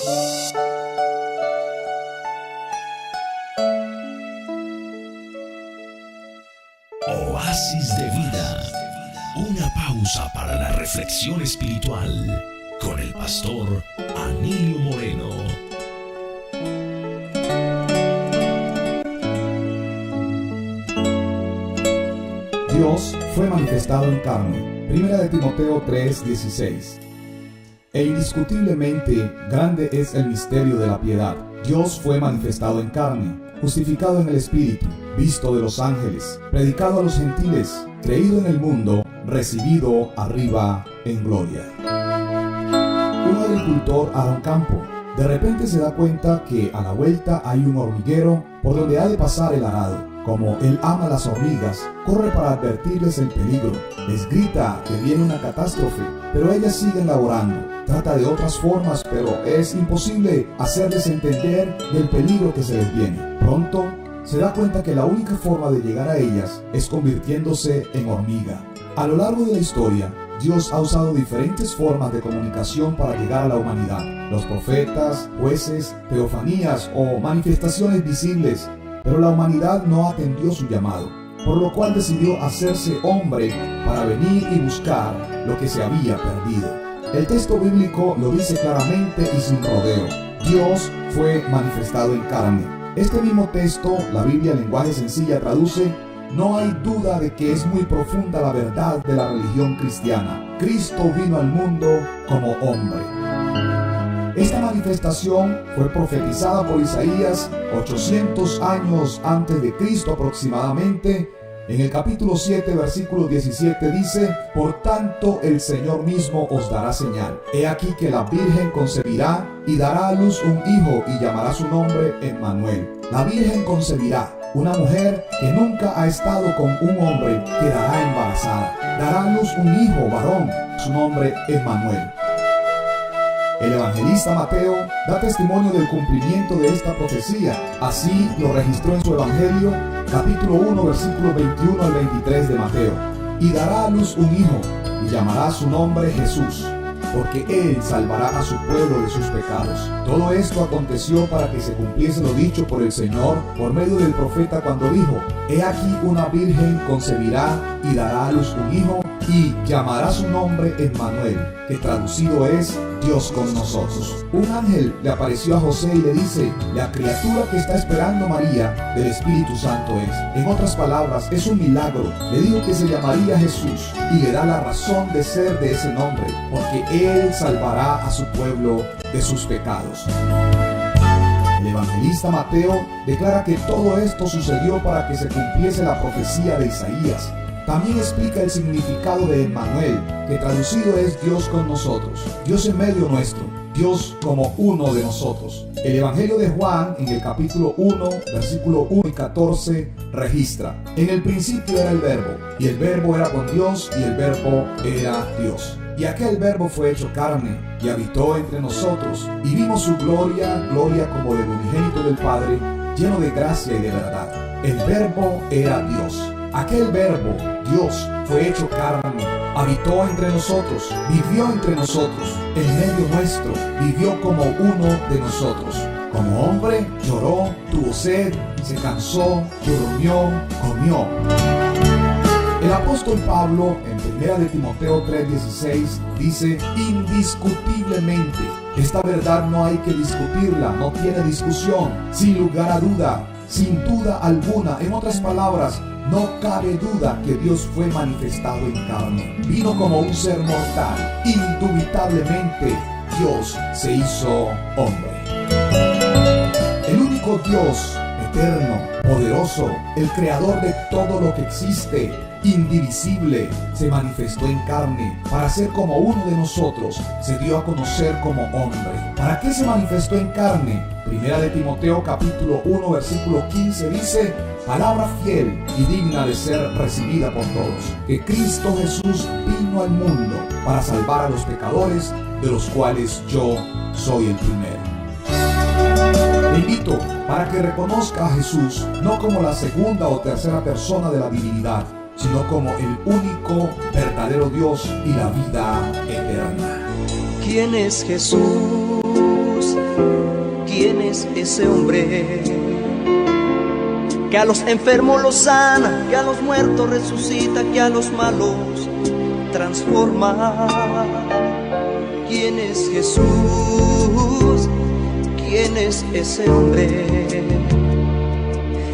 Oasis de vida. Una pausa para la reflexión espiritual con el pastor Anilio Moreno. Dios fue manifestado en carne. Primera de Timoteo 3:16. E indiscutiblemente grande es el misterio de la piedad. Dios fue manifestado en carne, justificado en el Espíritu, visto de los ángeles, predicado a los gentiles, creído en el mundo, recibido arriba en gloria. Un agricultor hará un campo. De repente se da cuenta que a la vuelta hay un hormiguero por donde ha de pasar el arado. Como él ama las hormigas, corre para advertirles el peligro. Les grita que viene una catástrofe, pero ellas siguen laborando. Trata de otras formas, pero es imposible hacerles entender del peligro que se les viene. Pronto se da cuenta que la única forma de llegar a ellas es convirtiéndose en hormiga. A lo largo de la historia, Dios ha usado diferentes formas de comunicación para llegar a la humanidad. Los profetas, jueces, teofanías o manifestaciones visibles, pero la humanidad no atendió su llamado, por lo cual decidió hacerse hombre para venir y buscar lo que se había perdido. El texto bíblico lo dice claramente y sin rodeo. Dios fue manifestado en carne. Este mismo texto, la Biblia en lenguaje sencilla traduce: no hay duda de que es muy profunda la verdad de la religión cristiana. Cristo vino al mundo como hombre. Esta manifestación fue profetizada por Isaías 800 años antes de Cristo aproximadamente. En el capítulo 7, versículo 17 dice: por tanto el Señor mismo os dará señal. He aquí que la Virgen concebirá y dará a luz un hijo y llamará su nombre Emmanuel. La Virgen concebirá. Una mujer que nunca ha estado con un hombre quedará embarazada. Dará a luz un hijo varón. Su nombre Emmanuel. El evangelista Mateo da testimonio del cumplimiento de esta profecía. Así lo registró en su evangelio, capítulo 1, versículos 21 al 23 de Mateo. Y dará a luz un hijo, y llamará su nombre Jesús, porque él salvará a su pueblo de sus pecados. Todo esto aconteció para que se cumpliese lo dicho por el Señor por medio del profeta cuando dijo: he aquí una virgen concebirá y dará a luz un hijo, y llamará su nombre Emmanuel, que traducido es Dios con nosotros. Un ángel le apareció a José y le dice: la criatura que está esperando María del Espíritu Santo es. En otras palabras, es un milagro. Le dijo que se llamaría Jesús y le da la razón de ser de ese nombre, porque él salvará a su pueblo de sus pecados. El evangelista Mateo declara que todo esto sucedió para que se cumpliese la profecía de Isaías. También explica el significado de Emmanuel, que traducido es Dios con nosotros, Dios en medio nuestro, Dios como uno de nosotros. El Evangelio de Juan, en el capítulo 1, versículo 1 y 14, registra: en el principio era el Verbo, y el Verbo era con Dios, y el Verbo era Dios. Y aquel Verbo fue hecho carne, y habitó entre nosotros, y vimos su gloria, gloria como del unigénito del Padre, lleno de gracia y de verdad. El Verbo era Dios. Aquel Verbo, Dios, fue hecho carne, habitó entre nosotros, vivió entre nosotros, en medio nuestro, vivió como uno de nosotros. Como hombre, lloró, tuvo sed, se cansó, durmió, comió. El apóstol Pablo, en 1 de Timoteo 3:16, dice: indiscutiblemente. Esta verdad no hay que discutirla, no tiene discusión, sin lugar a duda, sin duda alguna. En otras palabras, no cabe duda que Dios fue manifestado en carne. Vino como un ser mortal. Indubitablemente, Dios se hizo hombre. El único Dios eterno, poderoso, el creador de todo lo que existe, indivisible, se manifestó en carne para ser como uno de nosotros, se dio a conocer como hombre. ¿Para qué se manifestó en carne? Primera de Timoteo capítulo 1 versículo 15 dice: palabra fiel y digna de ser recibida por todos, que Cristo Jesús vino al mundo para salvar a los pecadores, de los cuales yo soy el primero. Le invito para que reconozca a Jesús no como la segunda o tercera persona de la divinidad, sino como el único verdadero Dios y la vida eterna. ¿Quién es Jesús? ¿quién es ese hombre? Que a los enfermos los sana, que a los muertos resucita, que a los malos transforma. ¿Quién es Jesús? ¿Quién es ese hombre?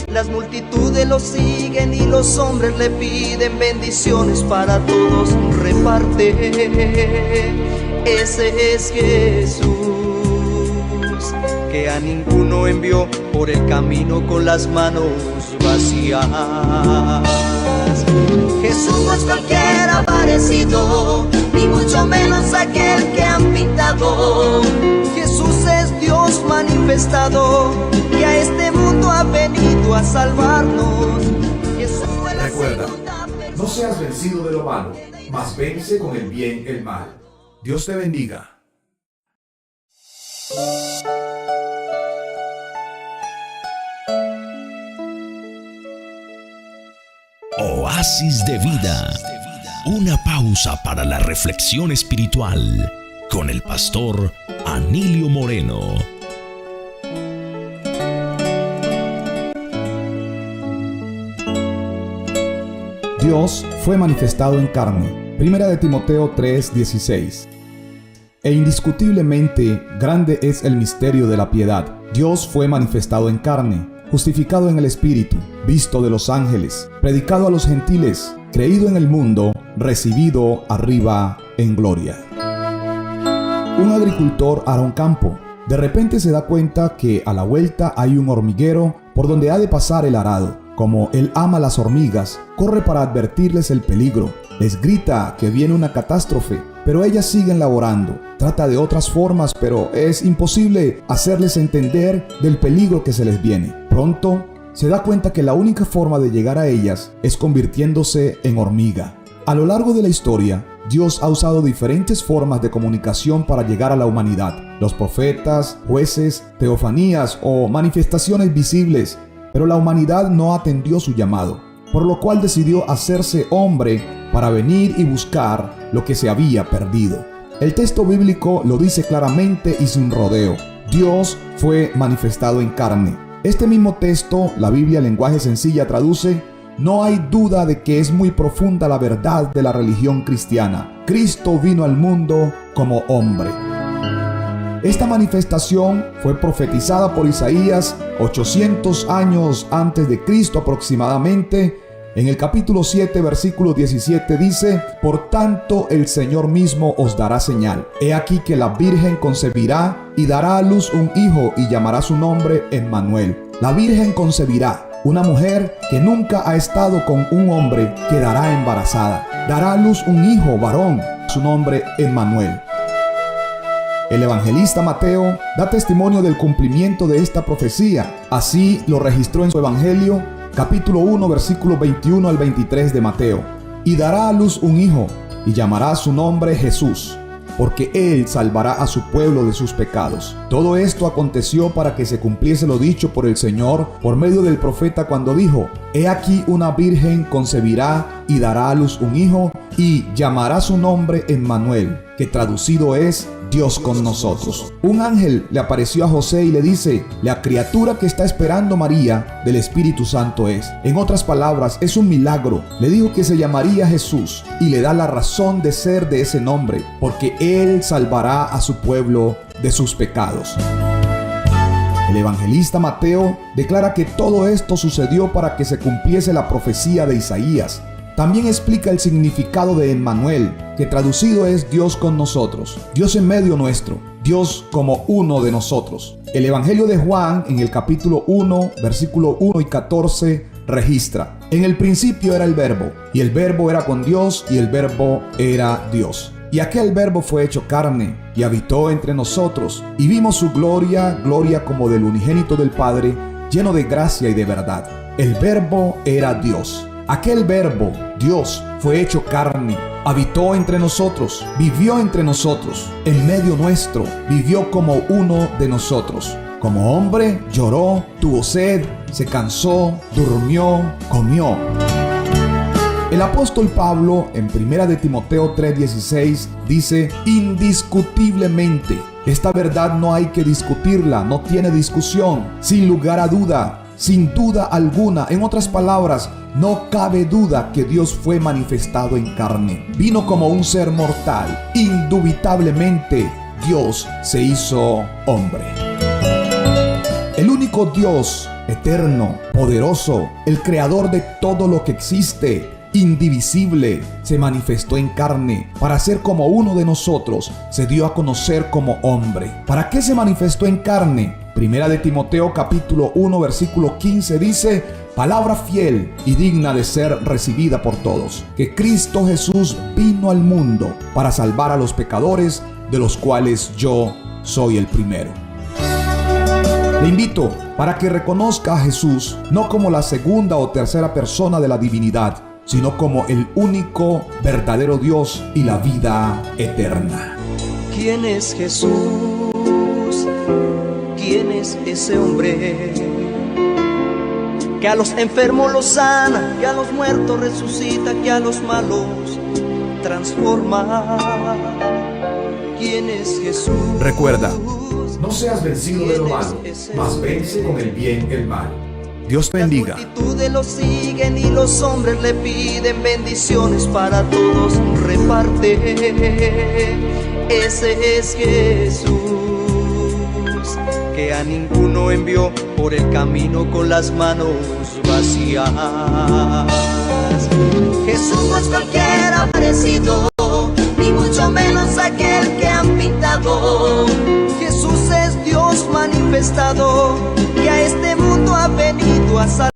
Las multitudes lo siguen y los hombres le piden bendiciones, para todos reparte. Ese es Jesús, que a ninguno envió por el camino con las manos vacías. Jesús no es cualquier aparecido, ni mucho menos aquel que han pintado. Jesús es Dios manifestado, que a este mundo ha venido a salvarnos. Jesús fue la Recuerda, segunda persona. no seas vencido de lo malo, mas vence con el bien el mal. Dios te bendiga. Oasis de vida. Una pausa para la reflexión espiritual con el pastor Anilio Moreno. Dios fue manifestado en carne. Primera de Timoteo 3:16. E indiscutiblemente grande es el misterio de la piedad. Dios fue manifestado en carne, justificado en el Espíritu, visto de los ángeles, predicado a los gentiles, creído en el mundo, recibido arriba en gloria. Un agricultor hará un campo. De repente se da cuenta que a la vuelta hay un hormiguero por donde ha de pasar el arado. Como él ama las hormigas, corre para advertirles el peligro. Les grita que viene una catástrofe, pero ellas siguen laborando. Trata de otras formas, pero es imposible hacerles entender del peligro que se les viene. Pronto se da cuenta que la única forma de llegar a ellas es convirtiéndose en hormiga. A lo largo de la historia, Dios ha usado diferentes formas de comunicación para llegar a la humanidad. Los profetas, jueces, teofanías o manifestaciones visibles, pero la humanidad no atendió su llamado, por lo cual decidió hacerse hombre para venir y buscar lo que se había perdido. El texto bíblico lo dice claramente y sin rodeo. Dios fue manifestado en carne. Este mismo texto, la Biblia en lenguaje sencilla traduce: no hay duda de que es muy profunda la verdad de la religión cristiana. Cristo vino al mundo como hombre. Esta manifestación fue profetizada por Isaías 800 años antes de Cristo aproximadamente. En el capítulo 7, versículo 17 dice: por tanto el Señor mismo os dará señal. He aquí que la Virgen concebirá y dará a luz un hijo y llamará su nombre Emmanuel. La Virgen concebirá. Una mujer que nunca ha estado con un hombre quedará embarazada. Dará a luz un hijo varón, su nombre Emmanuel. El evangelista Mateo da testimonio del cumplimiento de esta profecía. Así lo registró en su evangelio, capítulo 1, versículos 21 al 23 de Mateo. Y dará a luz un hijo, y llamará su nombre Jesús, porque él salvará a su pueblo de sus pecados. Todo esto aconteció para que se cumpliese lo dicho por el Señor por medio del profeta cuando dijo: he aquí una virgen concebirá y dará a luz un hijo, y llamará su nombre Emmanuel, que traducido es Dios con nosotros. Un ángel le apareció a José y le dice: la criatura que está esperando María del Espíritu Santo es. En otras palabras, es un milagro. Le dijo que se llamaría Jesús y le da la razón de ser de ese nombre, porque él salvará a su pueblo de sus pecados. El evangelista Mateo declara que todo esto sucedió para que se cumpliese la profecía de Isaías. También explica el significado de Emmanuel, que traducido es Dios con nosotros, Dios en medio nuestro, Dios como uno de nosotros. El Evangelio de Juan, en el capítulo 1, versículo 1 y 14, registra: en el principio era el Verbo, y el Verbo era con Dios, y el Verbo era Dios. Y aquel Verbo fue hecho carne, y habitó entre nosotros, y vimos su gloria, gloria como del unigénito del Padre, lleno de gracia y de verdad. El Verbo era Dios. Aquel Verbo, Dios, fue hecho carne, habitó entre nosotros, vivió entre nosotros, en medio nuestro, vivió como uno de nosotros. Como hombre, lloró, tuvo sed, se cansó, durmió, comió. El apóstol Pablo, en 1 de Timoteo 3:16, dice: indiscutiblemente Esta verdad no hay que discutirla, no tiene discusión, sin lugar a duda, sin duda alguna. En otras palabras, no cabe duda que Dios fue manifestado en carne. Vino como un ser mortal. Indubitablemente, Dios se hizo hombre. El único Dios eterno, poderoso, el creador de todo lo que existe, indivisible, se manifestó en carne para ser como uno de nosotros, se dio a conocer como hombre. ¿Para qué se manifestó en carne? Primera de Timoteo capítulo 1 versículo 15 dice: palabra fiel y digna de ser recibida por todos, que Cristo Jesús vino al mundo para salvar a los pecadores, de los cuales yo soy el primero. Le invito para que reconozca a Jesús no como la segunda o tercera persona de la divinidad, sino como el único verdadero Dios y la vida eterna. ¿Quién es Jesús? ¿Quién es ese hombre que a los enfermos los sana, que a los muertos resucita, que a los malos transforma? ¿Quién es Jesús? Recuerda, no seas vencido de lo malo, mas vence con el bien el mal. Dios te bendiga. Las multitudes lo siguen y los hombres le piden bendiciones para todos reparte. Ese es Jesús, que a ninguno envió por el camino con las manos vacías. Jesús no es cualquiera parecido, ni mucho menos aquel que han pintado. Jesús es Dios manifestado, que a este mundo ha venido a salvar.